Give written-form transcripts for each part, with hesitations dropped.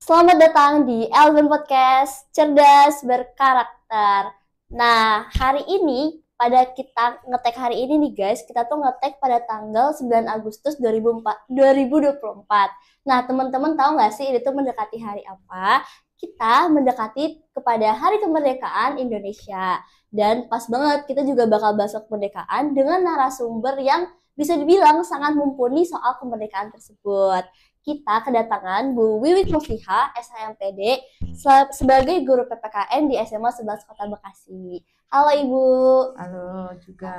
Selamat datang di Elven Podcast Cerdas Berkarakter. Nah, hari ini pada kita ngetek hari ini nih guys, kita tuh ngetek pada tanggal 9 Agustus 2024. Nah, teman-teman tahu nggak sih ini tuh mendekati hari apa? Kita mendekati kepada Hari Kemerdekaan Indonesia. Dan pas banget kita juga bakal bahas kemerdekaan dengan narasumber yang bisa dibilang sangat mumpuni soal kemerdekaan tersebut. Kita kedatangan Bu Wiwit Mufiha, SHMPD, sebagai guru PPKN di SMA 11 Kota Bekasi. Halo Ibu. Halo juga.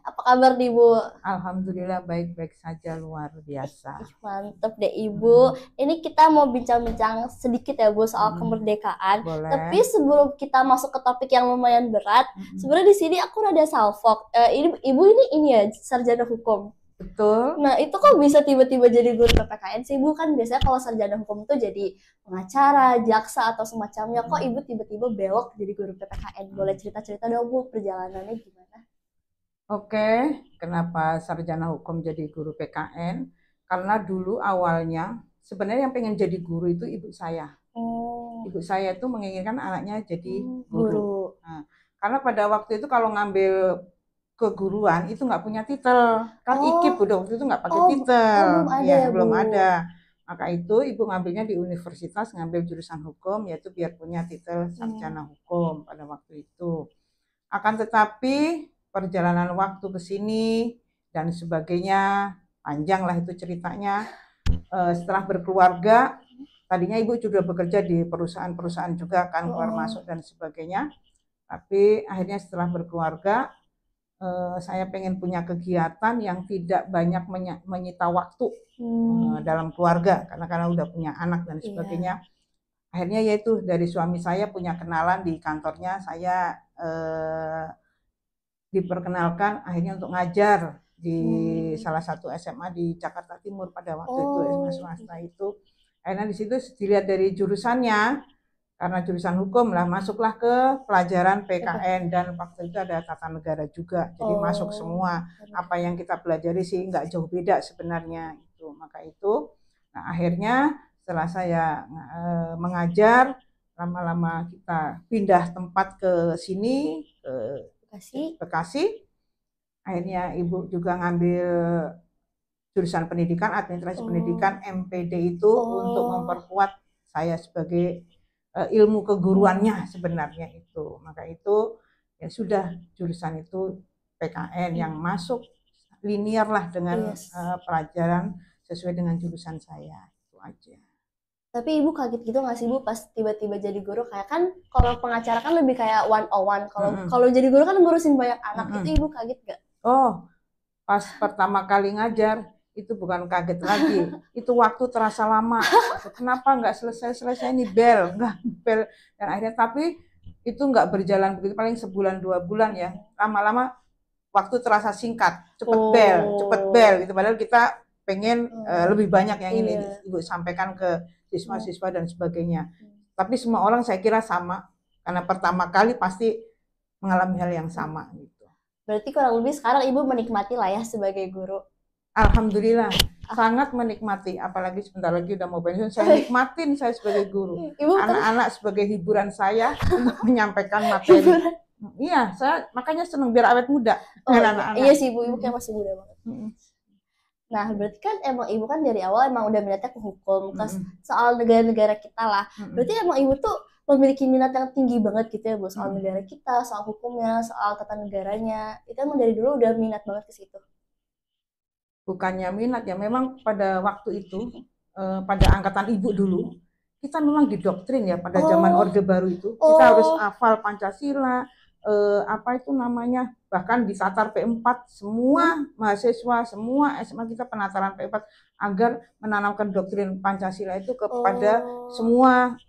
Apa kabar nih Bu? Alhamdulillah baik-baik saja, luar biasa. Mantep deh Ibu. Ini kita mau bincang-bincang sedikit ya Bu soal kemerdekaan. Boleh. Tapi sebelum kita masuk ke topik yang lumayan berat, sebenarnya di sini aku rada salfok. Ibu ini ya sarjana hukum. Betul. Nah, itu kok bisa tiba-tiba jadi guru PPKN sih, Bu? Kan biasanya kalau sarjana hukum tuh jadi pengacara, jaksa, atau semacamnya. Kok Ibu tiba-tiba belok jadi guru PPKN? Boleh cerita-cerita dong, Bu, perjalanannya gimana? Oke, kenapa sarjana hukum jadi guru PKN? Karena dulu awalnya sebenarnya yang pengen jadi guru itu ibu saya. Ibu saya itu menginginkan anaknya jadi guru. Nah, karena pada waktu itu kalau ngambil keguruan itu nggak punya titel, kan IKIP udah waktu itu nggak pakai titel, belum ada ya ya, belum Bu? ada. Maka itu ibu ngambilnya di universitas, ngambil jurusan hukum, yaitu biar punya titel sarjana hukum pada waktu itu. Akan tetapi perjalanan waktu ke sini dan sebagainya, panjang lah itu ceritanya. Setelah berkeluarga, tadinya ibu juga bekerja di perusahaan-perusahaan juga kan, keluar masuk dan sebagainya. Tapi akhirnya setelah berkeluarga, saya pengen punya kegiatan yang tidak banyak menyita waktu dalam keluarga, karena udah punya anak dan sebagainya. Akhirnya yaitu dari suami saya punya kenalan di kantornya, saya diperkenalkan akhirnya untuk ngajar di salah satu SMA di Jakarta Timur pada waktu itu, SMA swasta itu. Akhirnya di situ dilihat dari jurusannya, karena jurusan hukum lah, masuklah ke pelajaran PKN, dan waktu itu ada tata negara juga, jadi masuk semua. Apa yang kita pelajari sih nggak jauh beda sebenarnya itu. Maka itu, nah akhirnya setelah saya mengajar, lama-lama kita pindah tempat ke sini, ke Bekasi. Akhirnya ibu juga ngambil jurusan pendidikan, administrasi pendidikan, MPD itu untuk memperkuat saya sebagai ilmu keguruannya sebenarnya itu. Maka itu ya sudah, jurusan itu PKN yang masuk linear lah dengan pelajaran sesuai dengan jurusan saya, itu aja. Tapi Ibu kaget gitu nggak sih Bu pas tiba-tiba jadi guru? Kayak kan kalau pengacara kan lebih kayak one on one. Kalau jadi guru kan ngurusin banyak anak. Itu Ibu kaget nggak? Oh, pas pertama kali ngajar itu bukan kaget lagi, itu waktu terasa lama. Kenapa nggak selesai nih bel, nggak bel. Dan akhirnya tapi itu nggak berjalan begitu, paling sebulan 2 bulan ya. Lama-lama waktu terasa singkat, cepet bel gitu. Padahal kita pengen lebih banyak yang ini ibu sampaikan ke siswa-siswa dan sebagainya. Tapi semua orang saya kira sama, karena pertama kali pasti mengalami hal yang sama gitu. Berarti kurang lebih sekarang Ibu menikmati lah ya sebagai guru. Alhamdulillah, sangat menikmati. Apalagi sebentar lagi udah mau pensiun, saya nikmatin saya sebagai guru. Anak-anak sebagai hiburan saya untuk menyampaikan materi. Iya, saya makanya seneng biar awet muda dengan anak-anak. Iya sih Bu, Ibu kayak masih muda banget. Nah, berarti kan emang Ibu kan dari awal emang udah minatnya ke hukum, ke soal negara-negara kita lah. Berarti emang Ibu tuh memiliki minat yang tinggi banget gitu ya Bu, soal negara kita, soal hukumnya, soal tata negaranya. Itu emang dari dulu udah minat banget ke situ. Bukannya minat ya, memang pada waktu itu, pada angkatan ibu dulu, kita memang didoktrin ya pada zaman Orde Baru itu, kita harus hafal Pancasila, apa itu namanya, bahkan di Satar P4 semua mahasiswa, semua SMA kita penataran P4 agar menanamkan doktrin Pancasila itu kepada semua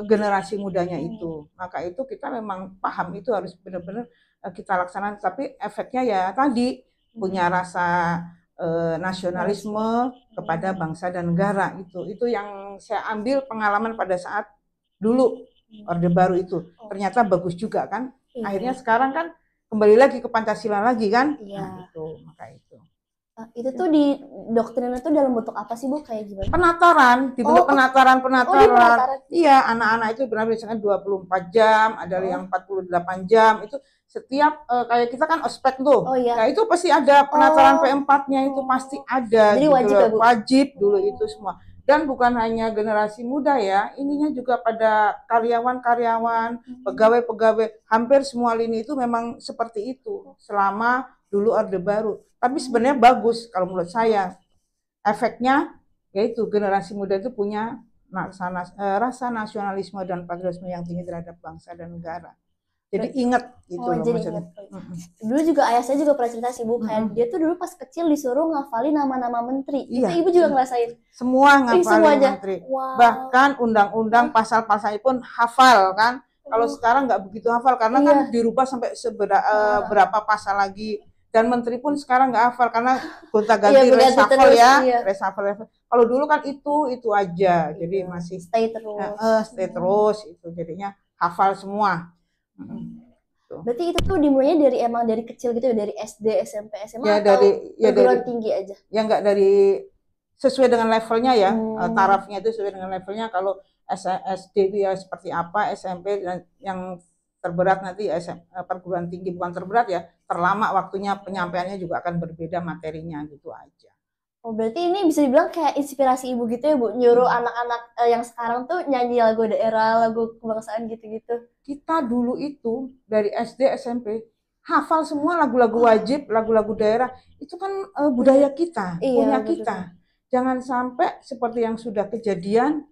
generasi mudanya itu. Maka itu kita memang paham itu harus benar-benar kita laksanakan, tapi efeknya ya tadi punya rasa nasionalisme kepada bangsa dan negara. Itu yang saya ambil pengalaman pada saat dulu Orde Baru itu. Ternyata bagus juga kan. Akhirnya sekarang kan kembali lagi ke Pancasila lagi kan. Nah, itu maka itu. Itu tuh di doktrinnya tuh dalam bentuk apa sih Bu? Kayak gimana? Penataran, dibentuk penataran. Penataran. Iya, anak-anak itu benar misalkan 24 jam, ada yang 48 jam, itu setiap kayak kita kan ospek tuh. Oh, iya. Nah, itu pasti ada penataran P4-nya itu pasti ada. Jadi gitu wajib ya, Bu? Wajib dulu itu semua. Dan bukan hanya generasi muda ya, ininya juga pada karyawan-karyawan, pegawai-pegawai, hampir semua lini itu memang seperti itu selama dulu Orde Baru. Tapi sebenarnya bagus kalau menurut saya. Efeknya yaitu generasi muda itu punya rasa nasionalisme dan patriotisme yang tinggi terhadap bangsa dan negara. Jadi ingat gitu loh maksudnya. Dulu juga ayah saya juga pernah cerita sih Bu, kayak dia tuh dulu pas kecil disuruh ngafalin nama-nama menteri. Iya. Itu Ibu juga ngerasain? Semua ngafalin menteri. Wow. Bahkan undang-undang pasal-pasal pun hafal kan. Kalau sekarang nggak begitu hafal karena kan dirubah sampai berapa pasal lagi. Dan menteri pun sekarang nggak hafal karena gonta-ganti reshuffle ya, reshuffle. Kalau dulu kan itu aja, jadi masih stay terus itu jadinya hafal semua. Berarti itu tuh dimulainya dari emang dari kecil gitu ya, dari SD, SMP, SMA ya, atau perguruan tinggi aja? Ya nggak dari sesuai dengan levelnya ya, tarafnya itu sesuai dengan levelnya. Kalau SD itu ya seperti apa, SMP dan yang terberat nanti perguruan tinggi, bukan terberat ya, terlama waktunya penyampaiannya juga akan berbeda materinya gitu aja. Oh, berarti ini bisa dibilang kayak inspirasi Ibu gitu ya Bu, nyuruh anak-anak yang sekarang tuh nyanyi lagu daerah, lagu kebangsaan gitu-gitu. Kita dulu itu dari SD SMP hafal semua lagu-lagu wajib, lagu-lagu daerah, itu kan budaya kita, punya kita. Jangan sampai seperti yang sudah kejadian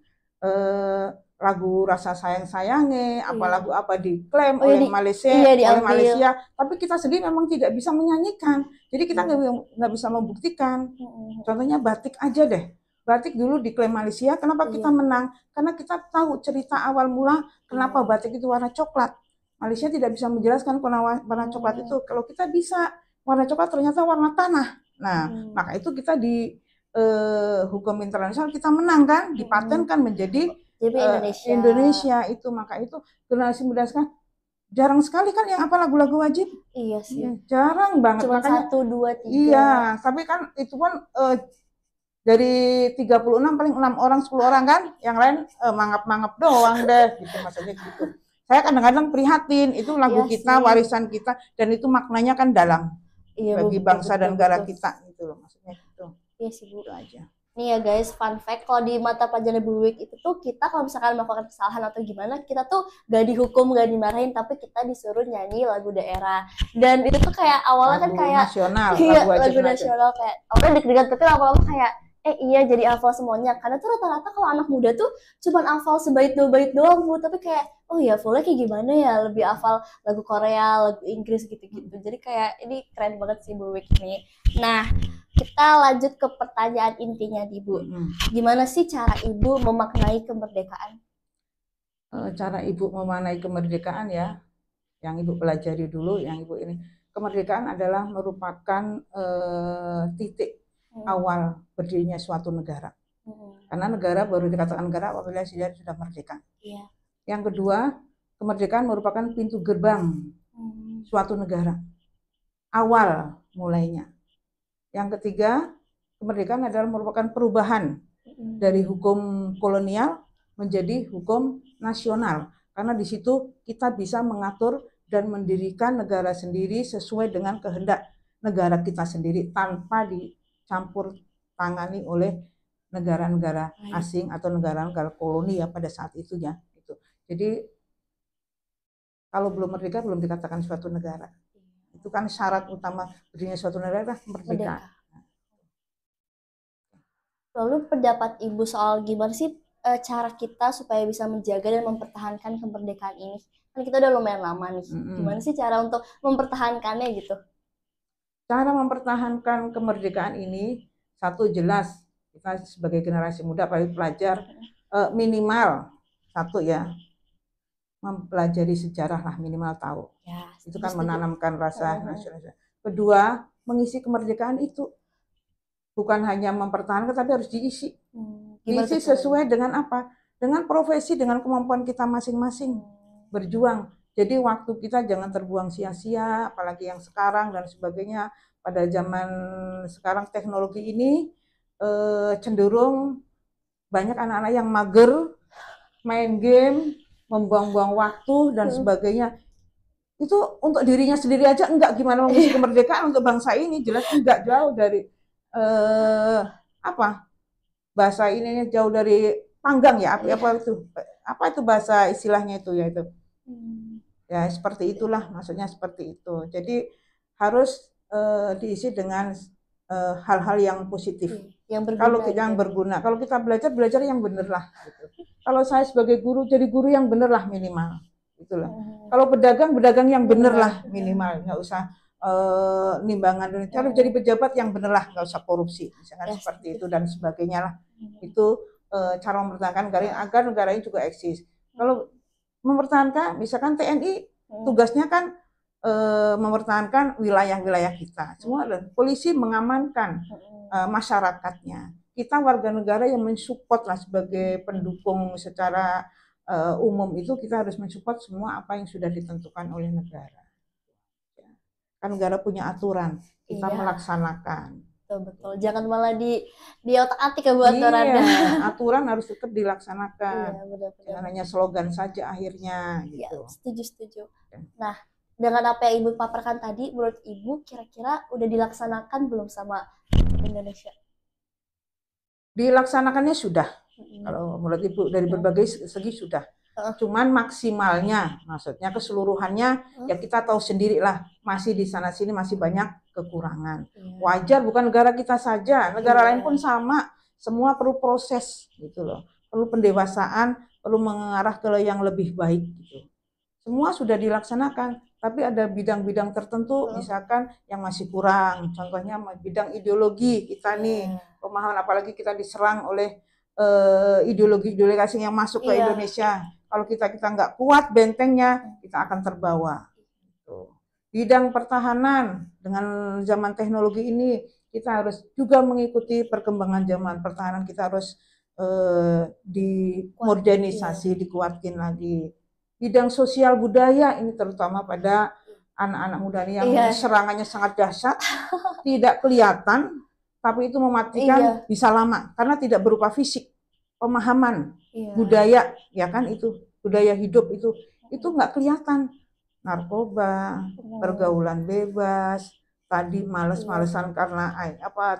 lagu Rasa Sayang Sayange, apa lagu apa diklaim oleh Malaysia, tapi kita sendiri memang tidak bisa menyanyikan. Jadi kita nggak bisa membuktikan. Contohnya batik aja deh. Batik dulu diklaim Malaysia, kenapa kita menang? Karena kita tahu cerita awal mula kenapa batik itu warna coklat. Malaysia tidak bisa menjelaskan warna coklat itu. Kalau kita bisa, warna coklat ternyata warna tanah. Nah, maka itu kita di hukum internasional kita menang kan, dipatenkan menjadi Indonesia itu. Maka itu generasi muda sekarang jarang sekali kan yang apa lagu-lagu wajib. Iya sih. Jarang banget. Cuma 1, 2, 3. Iya, tapi kan itu kan dari 36 paling 6 orang 10 orang kan, yang lain mangap-mangap doang deh gitu, maksudnya gitu. Saya kadang-kadang prihatin, itu lagu kita, warisan kita, dan itu maknanya kan dalam bagi bangsa dan negara kita gitu loh, maksudnya gitu. Iya sih Bu. Itu aja. Nih ya guys, fun fact, kalau di mata pelajaran Bu Week itu tuh kita kalau misalkan melakukan kesalahan atau gimana, kita tuh gak dihukum, gak dimarahin, tapi kita disuruh nyanyi lagu daerah. Dan itu tuh kayak awalnya lagu kan kayak nasional, lagu nasional kayak awalnya deg-degan, tapi lama-lama kayak iya jadi hafal semuanya. Karena tuh rata-rata kalau anak muda tuh cuma hafal sebait 2 bait doang Bu, tapi kayak oh ya fullnya kayak gimana ya, lebih hafal lagu Korea, lagu Inggris gitu-gitu. Jadi kayak ini keren banget sih Bu Week ini. Nah, kita lanjut ke pertanyaan intinya di Bu. Gimana sih cara Ibu memaknai kemerdekaan? Cara Ibu memaknai kemerdekaan ya, yang Ibu pelajari dulu, yang Ibu ini. Kemerdekaan adalah merupakan titik awal berdirinya suatu negara. Karena negara baru dikatakan negara apabila dia sudah merdeka. Yang kedua, kemerdekaan merupakan pintu gerbang suatu negara. Awal mulainya. Yang ketiga, kemerdekaan adalah merupakan perubahan dari hukum kolonial menjadi hukum nasional. Karena di situ kita bisa mengatur dan mendirikan negara sendiri sesuai dengan kehendak negara kita sendiri tanpa dicampur tangani oleh negara-negara asing atau negara-negara koloni ya pada saat itu ya. Jadi kalau belum merdeka belum dikatakan suatu negara. Itu kan syarat utama berdirinya suatu negara merdeka. Lalu pendapat Ibu soal gimana sih cara kita supaya bisa menjaga dan mempertahankan kemerdekaan ini? Kan kita udah lumayan lama nih. Gimana sih cara untuk mempertahankannya gitu? Cara mempertahankan kemerdekaan ini satu jelas kita sebagai generasi muda apalagi pelajar minimal satu ya mempelajari sejarah lah minimal tahu. Ya, itu kan menanamkan rasa nasionalisme. Kedua, mengisi kemerdekaan itu bukan hanya mempertahankan tapi harus diisi. Diisi sesuai dengan apa? Dengan profesi, dengan kemampuan kita masing-masing. Berjuang. Jadi waktu kita jangan terbuang sia-sia, apalagi yang sekarang dan sebagainya. Pada zaman sekarang teknologi ini cenderung banyak anak-anak yang mager, main game, membuang-buang waktu dan sebagainya. Itu untuk dirinya sendiri aja enggak, gimana mengisi kemerdekaan untuk bangsa ini, jelas enggak, jauh dari apa bahasa ininya, jauh dari panggang ya, apa itu bahasa istilahnya itu ya, itu ya seperti itulah, maksudnya seperti itu. Jadi harus diisi dengan hal-hal yang positif, yang berguna, kalau yang berguna. Kalau kita belajar yang bener lah gitu. Kalau saya sebagai guru, jadi guru yang bener lah minimal itulah. Kalau pedagang yang bener lah minimal, nggak usah nimbangan. Kalau jadi pejabat yang bener lah, nggak usah korupsi, misalkan seperti itu dan sebagainya lah. Itu cara mempertahankan negara agar negara ini juga eksis. Kalau mempertahankan, misalkan TNI tugasnya kan mempertahankan wilayah-wilayah kita. Semua polisi mengamankan masyarakatnya. Kita warga negara yang mensupport lah sebagai pendukung secara umum, itu kita harus mensupport semua apa yang sudah ditentukan oleh negara. Kan negara punya aturan, kita melaksanakan. Betul, jangan malah di otak-atik ya Bu aturannya. Iya, aturan harus tetap dilaksanakan. Jangan hanya slogan saja akhirnya gitu. Ya, setuju. Nah, dengan apa yang Ibu paparkan tadi, menurut Ibu kira-kira udah dilaksanakan belum sama Indonesia? Dilaksanakannya sudah. Kalau menurut Ibu dari berbagai segi sudah. Cuman maksimalnya, maksudnya keseluruhannya ya kita tahu sendiri lah, masih di sana sini masih banyak kekurangan. Wajar, bukan negara kita saja, negara lain pun sama. Semua perlu proses gitu loh. Perlu pendewasaan, perlu mengarah ke yang lebih baik gitu. Semua sudah dilaksanakan, tapi ada bidang-bidang tertentu misalkan yang masih kurang. Contohnya bidang ideologi kita nih, pemahaman, apalagi kita diserang oleh ideologi asing yang masuk ke Indonesia. Kalau kita nggak kuat bentengnya, kita akan terbawa. Bidang pertahanan, dengan zaman teknologi ini kita harus juga mengikuti perkembangan zaman pertahanan. Kita harus dimodernisasi, dikuatkan lagi. Bidang sosial budaya ini terutama pada anak-anak muda yang serangannya sangat dahsyat, tidak kelihatan, tapi itu mematikan bisa lama karena tidak berupa fisik. Pemahaman budaya, ya kan, itu budaya hidup itu nggak kelihatan. Narkoba, pergaulan bebas, tadi males-malesan karena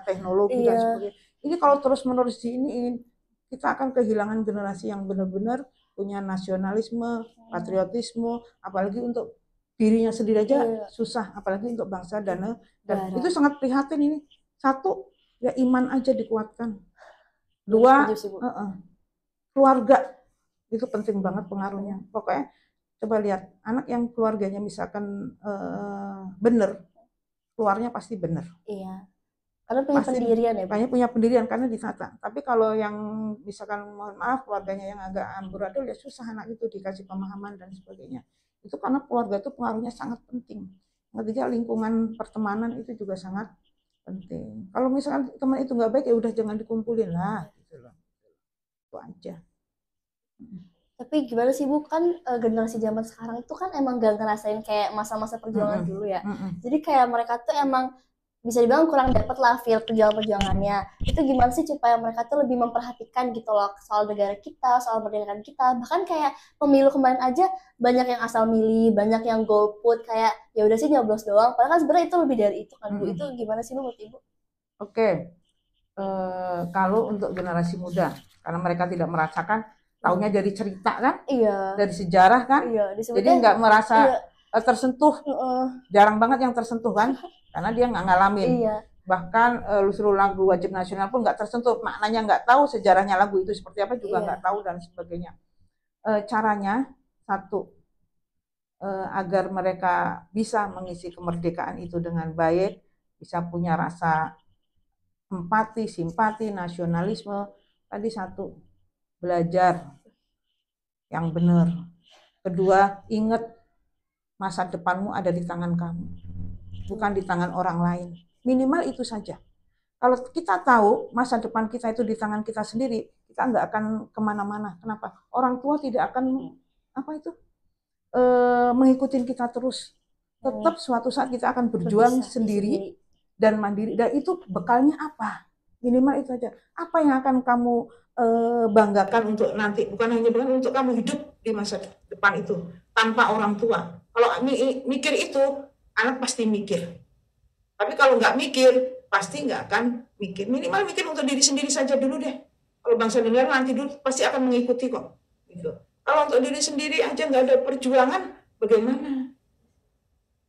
teknologi dan sebagainya. Ini kalau terus-menerus diiniin, kita akan kehilangan generasi yang benar-benar punya nasionalisme, patriotisme, apalagi untuk dirinya sendiri aja susah, apalagi untuk bangsa dan itu sangat prihatin ini. Satu, ya iman aja dikuatkan. Dua, keluarga itu penting banget pengaruhnya. Pokoknya coba lihat anak yang keluarganya misalkan bener, keluarnya pasti bener. Iya. Karena punya pendirian ya. Banyak punya pendirian karena ditata. Tapi kalau yang misalkan mohon maaf keluarganya yang agak amburadul, ya susah anak itu dikasih pemahaman dan sebagainya. Itu karena keluarga itu pengaruhnya sangat penting. Ketiga, lingkungan pertemanan itu juga sangat penting. Kalau misalkan teman itu nggak baik, ya udah jangan dikumpulin lah gitu loh. Itu aja. Tapi gimana sih Bu, kan generasi zaman sekarang itu kan emang gak ngerasain kayak masa-masa perjuangan dulu ya. Jadi kayak mereka tuh emang bisa dibilang kurang dapat lah feel perjuangannya. Itu gimana sih supaya mereka tuh lebih memperhatikan gitu loh soal negara kita, soal merdekakan kita. Bahkan kayak pemilu kemarin aja banyak yang asal milih, banyak yang golput, kayak ya udah sih nyoblos doang. Padahal kan sebenarnya itu lebih dari itu kan Bu. Itu gimana sih Bu menurut Ibu? Oke. Kalau untuk generasi muda, karena mereka tidak merasakan, taunya dari cerita kan, dari sejarah kan, jadi nggak merasa tersentuh, jarang banget yang tersentuh kan, karena dia nggak ngalamin. Bahkan seluruh lagu wajib nasional pun nggak tersentuh, maknanya nggak tahu, sejarahnya lagu itu seperti apa juga nggak tahu dan sebagainya. Caranya satu, agar mereka bisa mengisi kemerdekaan itu dengan baik, bisa punya rasa empati, simpati, nasionalisme. Tadi satu, belajar yang benar. Kedua, ingat masa depanmu ada di tangan kamu, bukan di tangan orang lain. Minimal itu saja. Kalau kita tahu masa depan kita itu di tangan kita sendiri, kita nggak akan kemana-mana. Kenapa? Orang tua tidak akan mengikuti kita terus. Tetap suatu saat kita akan berjuang sendiri dan mandiri. Dan itu bekalnya apa? Minimal itu aja. Apa yang akan kamu banggakan untuk nanti? Bukan hanya banggakan untuk kamu hidup di masa depan itu tanpa orang tua. Kalau mikir itu, anak pasti mikir. Tapi kalau nggak mikir, pasti nggak akan mikir. Minimal mikir untuk diri sendiri saja dulu deh. Kalau bangsa dan negara nanti dulu pasti akan mengikuti kok. Gitu. Kalau untuk diri sendiri aja nggak ada perjuangan, bagaimana?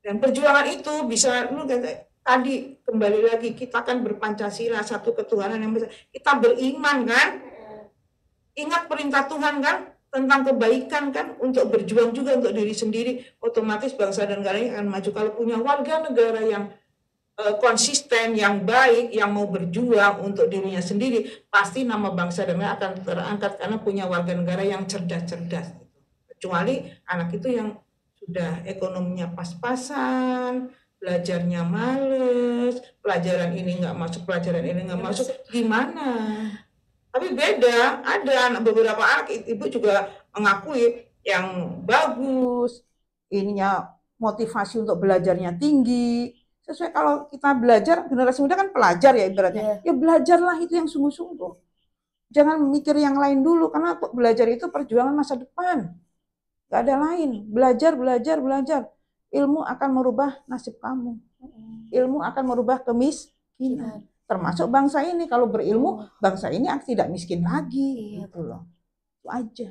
Dan perjuangan itu bisa, lu tadi kembali lagi, kita kan berpancasila, satu ketuhanan yang besar. Kita beriman kan? Ingat perintah Tuhan kan? Tentang kebaikan kan? Untuk berjuang juga untuk diri sendiri. Otomatis bangsa dan negara akan maju. Kalau punya warga negara yang konsisten, yang baik, yang mau berjuang untuk dirinya sendiri, pasti nama bangsa dan negara akan terangkat karena punya warga negara yang cerdas-cerdas. Kecuali anak itu yang sudah ekonominya pas-pasan, belajarnya males, pelajaran ini nggak masuk, pelajaran ini nggak masuk, gimana? Tapi beda, ada beberapa anak ibu juga mengakui yang bagus, ininya motivasi untuk belajarnya tinggi. Sesuai kalau kita belajar, generasi muda kan pelajar ya ibaratnya. Ya belajarlah itu yang sungguh-sungguh. Jangan mikir yang lain dulu, karena belajar itu perjuangan masa depan. Gak ada lain. Belajar, belajar, belajar. Ilmu akan merubah nasib kamu. Ilmu akan merubah kemiskinan. Termasuk bangsa ini. Kalau berilmu, bangsa ini tidak miskin lagi. Gitu loh. Itu aja.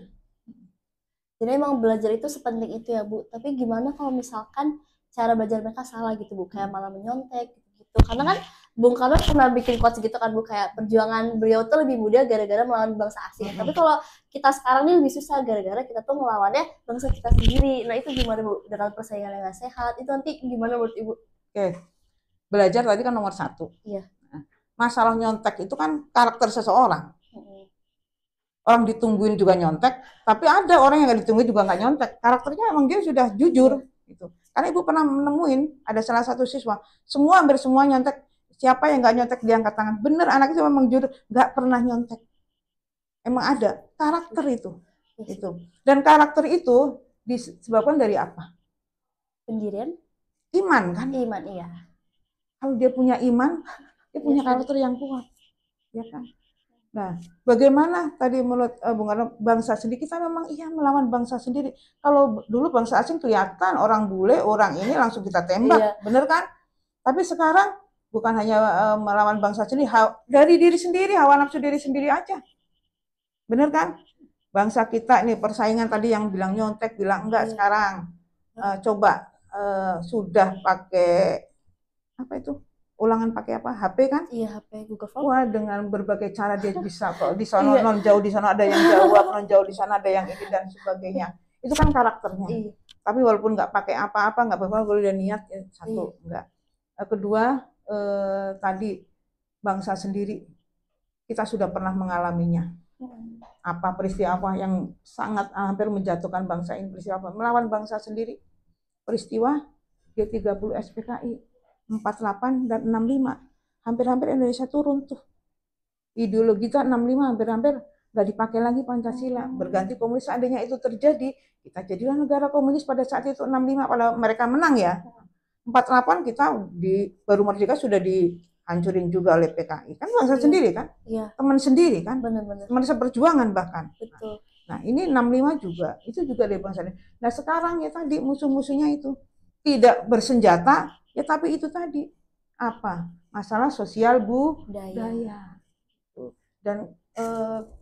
Jadi emang belajar itu sepenting itu ya Bu. Tapi gimana kalau misalkan cara belajar mereka salah gitu Bu, kayak malah menyontek gitu. Karena kan Bung Karno pernah bikin quotes gitu kan Bu, kayak perjuangan beliau tuh lebih mudah gara-gara melawan bangsa asing. Tapi kalau kita sekarang ini lebih susah gara-gara kita tuh melawannya bangsa kita sendiri. Nah itu gimana Bu, dengan persaingan yang gak sehat, itu nanti gimana menurut Ibu? Oke, belajar tadi kan nomor 1. Iya. Masalah nyontek itu kan karakter seseorang. Orang ditungguin juga nyontek, tapi ada orang yang gak ditungguin juga gak nyontek. Karakternya emang dia sudah jujur gitu. Karena Ibu pernah menemuin ada salah satu siswa, hampir semua nyontek. Siapa yang nggak nyontek diangkat tangan. Bener, anak itu memang jujur, nggak pernah nyontek. Emang ada karakter itu. Dan karakter itu disebabkan dari apa? Pendirian. Iman kan? Iman, iya. Kalau dia punya iman, dia punya karakter yang kuat, ya kan? Nah, bagaimana tadi menurut Bung Karno, bangsa sendiri, kita memang melawan bangsa sendiri. Kalau dulu bangsa asing kelihatan orang bule, orang ini langsung kita tembak, bener kan? Tapi sekarang bukan hanya melawan bangsa sendiri, dari diri sendiri, hawa nafsu diri sendiri aja. Bener kan? Bangsa kita ini persaingan tadi yang bilang nyontek, bilang enggak, sekarang coba sudah pakai apa itu? Ulangan pakai apa? HP kan? Iya, HP, Google Form. Wah, dengan berbagai cara dia bisa kok. Di sana non jauh, di sana ada yang jawab, non jauh di sana ada yang ini dan sebagainya. Itu kan karakternya. Tapi walaupun nggak pakai apa-apa, nggak apa-apa, kalau dia niat satu enggak. Kedua, tadi bangsa sendiri kita sudah pernah mengalaminya. Apa peristiwa apa yang sangat hampir menjatuhkan bangsa ini, peristiwa apa? Melawan bangsa sendiri. Peristiwa G30 SPKI 48 dan 65, hampir-hampir Indonesia turun tuh. Ideologi kita 65 hampir-hampir nggak dipakai lagi Pancasila, berganti komunis. Seandainya itu terjadi, kita jadilah negara komunis pada saat itu 65, pada mereka menang ya. 48 kita baru merdeka sudah dihancurin juga oleh PKI. Kan bangsa sendiri kan? Iya. Teman sendiri kan? Benar-benar. Teman seperjuangan bahkan. Betul. Nah, ini 65 juga, itu juga dari bangsa. Nah, sekarang ya tadi musuh-musuhnya itu tidak bersenjata, ya tapi itu tadi apa? Masalah sosial budaya. Dan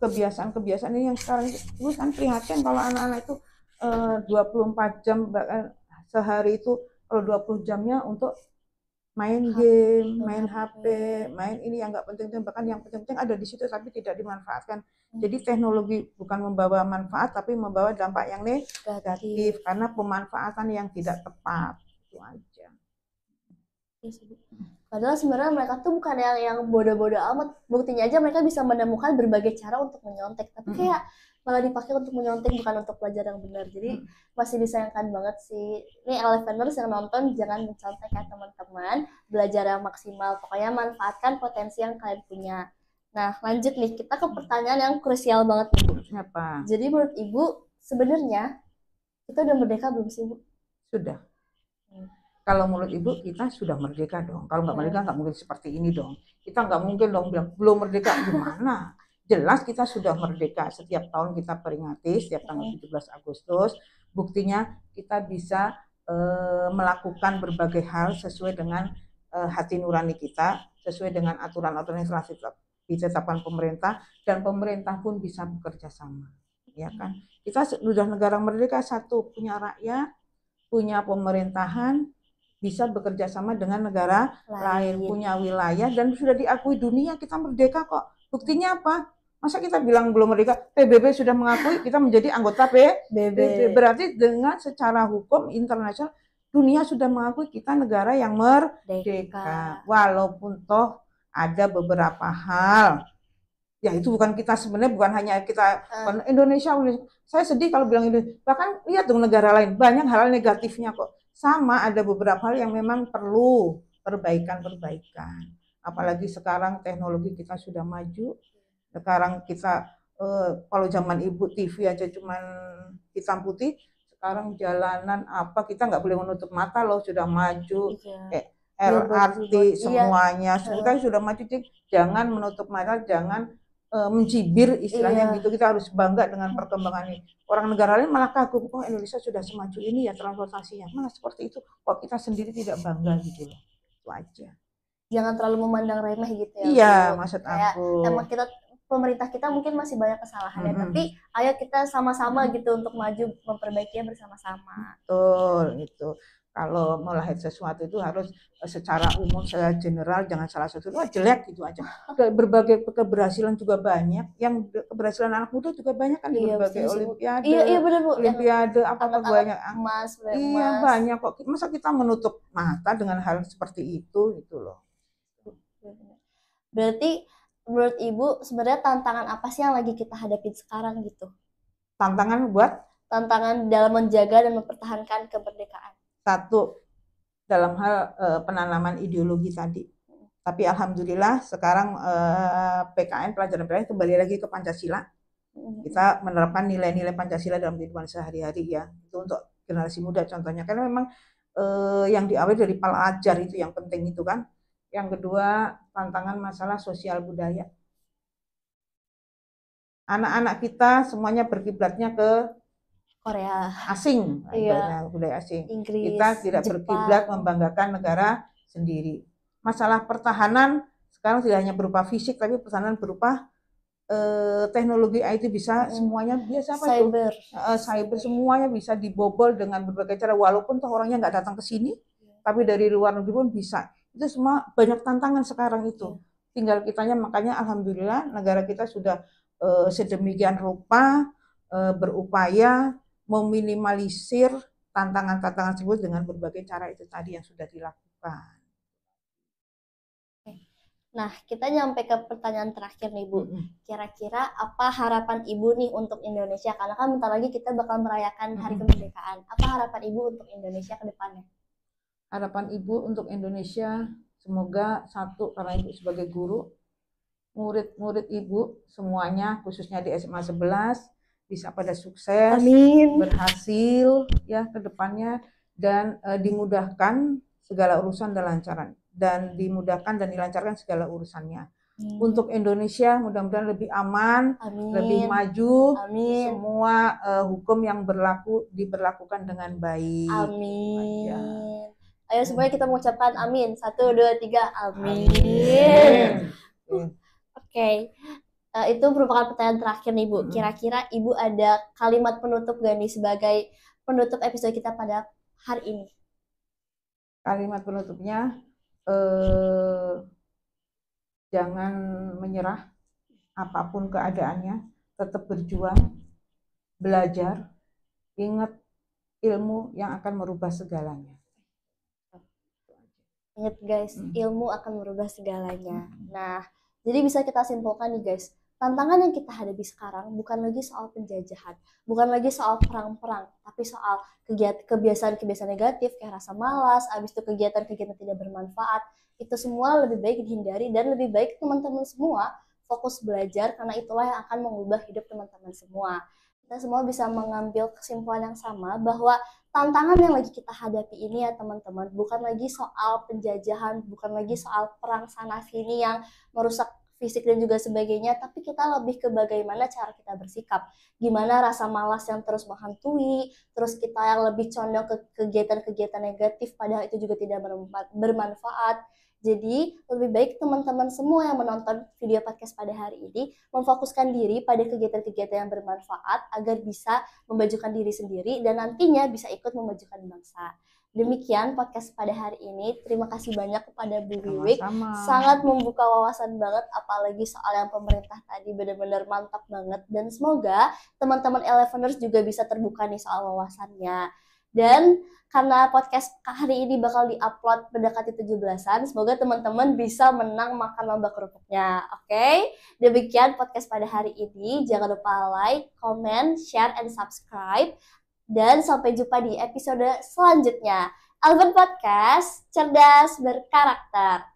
kebiasaan-kebiasaan ini yang sekarang itu kan prihatin kalau anak-anak itu 24 jam sehari itu, kalau 20 jamnya untuk main game, main HP, main ini yang nggak penting, bahkan yang penting-penting ada di situ tapi tidak dimanfaatkan. Jadi teknologi bukan membawa manfaat tapi membawa dampak yang negatif karena pemanfaatan yang tidak tepat. Itu aja. Padahal sebenarnya mereka tuh bukan yang bodoh-bodoh amat. Buktinya aja mereka bisa menemukan berbagai cara untuk menyontek. Tapi kayak malah dipakai untuk menyontek, bukan untuk belajar yang benar. Jadi masih disayangkan banget sih. Ini Eleveners yang nonton, jangan mencontek ya teman-teman. Belajar yang maksimal. Pokoknya manfaatkan potensi yang kalian punya. Nah, lanjut nih. Kita ke pertanyaan yang krusial banget nih, Bu. Apa? Jadi menurut Ibu, sebenarnya Kita udah merdeka belum sih, Bu? Sudah. Kalau menurut Ibu kita sudah merdeka dong. Kalau nggak merdeka nggak mungkin seperti ini dong. Kita nggak mungkin dong bilang belum merdeka gimana. Jelas kita sudah merdeka. Setiap tahun kita peringati setiap tanggal 17 Agustus. Buktinya kita bisa melakukan berbagai hal sesuai dengan hati nurani kita, sesuai dengan aturan-aturan yang telah ditetapkan pemerintah, dan pemerintah pun bisa bekerja sama. Ya kan? Kita sudah negara merdeka, satu, punya rakyat, punya pemerintahan, bisa bekerja sama dengan negara lain, punya wilayah, dan sudah diakui dunia kita merdeka kok. Buktinya apa? Masa kita bilang belum merdeka? PBB sudah mengakui kita menjadi anggota PBB. Berarti dengan secara hukum internasional dunia sudah mengakui kita negara yang merdeka. Walaupun toh ada beberapa hal, ya itu bukan kita sebenarnya, bukan hanya kita Indonesia. Saya sedih kalau bilang Indonesia. Bahkan lihat dong negara lain, banyak hal negatifnya kok. Sama ada beberapa hal yang memang perlu perbaikan. Apalagi sekarang teknologi kita sudah maju. Sekarang kita kalau zaman Ibu TV aja cuman hitam putih, sekarang jalanan apa kita nggak boleh menutup mata loh, sudah maju. LRT semuanya, semuanya sudah maju. Jadi jangan menutup mata, jangan mencibir istilahnya gitu. Kita harus bangga dengan perkembangan ini. Orang negara lain malah kagum, oh Indonesia sudah semaju ini ya transportasinya. Malah seperti itu, kok kita sendiri tidak bangga gitu loh. Itu aja. Jangan terlalu memandang remeh gitu ya. Iya, maksud aku. Emang kita, pemerintah kita mungkin masih banyak kesalahannya, tapi ayo kita sama-sama gitu untuk maju memperbaikinya bersama-sama. Betul, itu. Kalau melahirkan sesuatu itu harus secara umum, secara general, jangan salah satu. Wah jelek gitu aja. Berbagai keberhasilan juga banyak. Yang keberhasilan anak muda juga banyak kan di berbagai olimpiade. Iya benar Bu. Olimpiade apa banyak. Emas, iya banyak kok. Masa kita menutup mata dengan hal seperti itu gitu loh. Berarti menurut Ibu sebenarnya tantangan apa sih yang lagi kita hadapi sekarang gitu? Tantangan buat? Tantangan dalam menjaga dan mempertahankan kemerdekaan. Satu, dalam hal penanaman ideologi tadi. Tapi alhamdulillah sekarang PKN, pelajaran PKN kembali lagi ke Pancasila. Kita menerapkan nilai-nilai Pancasila dalam kehidupan sehari-hari ya. Itu untuk generasi muda contohnya. Karena memang yang diawali dari pelajar itu yang penting itu kan. Yang kedua, tantangan masalah sosial budaya. Anak-anak kita semuanya berkiblatnya ke Korea, asing, budaya asing. Inggris, kita tidak berkiblat membanggakan negara sendiri. Masalah pertahanan sekarang tidak hanya berupa fisik, tapi pertahanan berupa teknologi IT bisa semuanya biasa apa cyber. Cyber semuanya bisa dibobol dengan berbagai cara. Walaupun toh orangnya nggak datang ke sini, tapi dari luar negeri pun bisa. Itu semua banyak tantangan sekarang itu. Tinggal kitanya, makanya alhamdulillah negara kita sudah sedemikian rupa berupaya meminimalisir tantangan-tantangan tersebut dengan berbagai cara itu tadi yang sudah dilakukan. Nah, kita nyampe ke pertanyaan terakhir nih Bu. Kira-kira apa harapan Ibu nih untuk Indonesia? Karena kan bentar lagi kita bakal merayakan Hari Kemerdekaan. Apa harapan Ibu untuk Indonesia ke depannya? Harapan Ibu untuk Indonesia, semoga satu, karena Ibu sebagai guru, murid-murid Ibu semuanya khususnya di SMA 11 bisa pada sukses, amin, berhasil ya ke depannya, dan dimudahkan segala urusan dan dimudahkan dan dilancarkan segala urusannya. Untuk Indonesia mudah-mudahan lebih aman, lebih maju, semua hukum yang berlaku diberlakukan dengan baik. Amin. Ayo semuanya kita mengucapkan amin. 1, 2, 3, amin. Oke. Itu merupakan pertanyaan terakhir nih Bu. Kira-kira Ibu ada kalimat penutup gak nih sebagai penutup episode kita pada hari ini? Kalimat penutupnya, jangan menyerah apapun keadaannya, tetap berjuang, belajar, ingat ilmu yang akan merubah segalanya. Ingat guys, ilmu akan merubah segalanya. Nah, jadi bisa kita simpulkan nih guys, tantangan yang kita hadapi sekarang bukan lagi soal penjajahan, bukan lagi soal perang-perang, tapi soal kebiasaan-kebiasaan negatif kayak rasa malas, habis itu kegiatan-kegiatan tidak bermanfaat. Itu semua lebih baik dihindari, dan lebih baik teman-teman semua fokus belajar, karena itulah yang akan mengubah hidup teman-teman semua. kita semua bisa mengambil kesimpulan yang sama bahwa tantangan yang lagi kita hadapi ini ya teman-teman, bukan lagi soal penjajahan, bukan lagi soal perang sana sini yang merusak fisik dan juga sebagainya, tapi kita lebih ke bagaimana cara kita bersikap, gimana rasa malas yang terus menghantui, terus kita yang lebih condong ke kegiatan-kegiatan negatif padahal itu juga tidak bermanfaat. Jadi lebih baik teman-teman semua yang menonton video podcast pada hari ini memfokuskan diri pada kegiatan-kegiatan yang bermanfaat agar bisa memajukan diri sendiri dan nantinya bisa ikut memajukan bangsa. Demikian podcast pada hari ini. Terima kasih banyak kepada Bu Wiwik. Sangat membuka wawasan banget, apalagi soal yang pemerintah tadi benar-benar mantap banget. Dan semoga teman-teman Eleveners juga bisa terbuka nih soal wawasannya. Dan karena podcast hari ini bakal di-upload mendekati 17-an, semoga teman-teman bisa menang makan lomba kerupuknya. Oke? Demikian podcast pada hari ini. Jangan lupa like, comment, share, and subscribe. Dan sampai jumpa di episode selanjutnya. Eleven Podcast, cerdas berkarakter.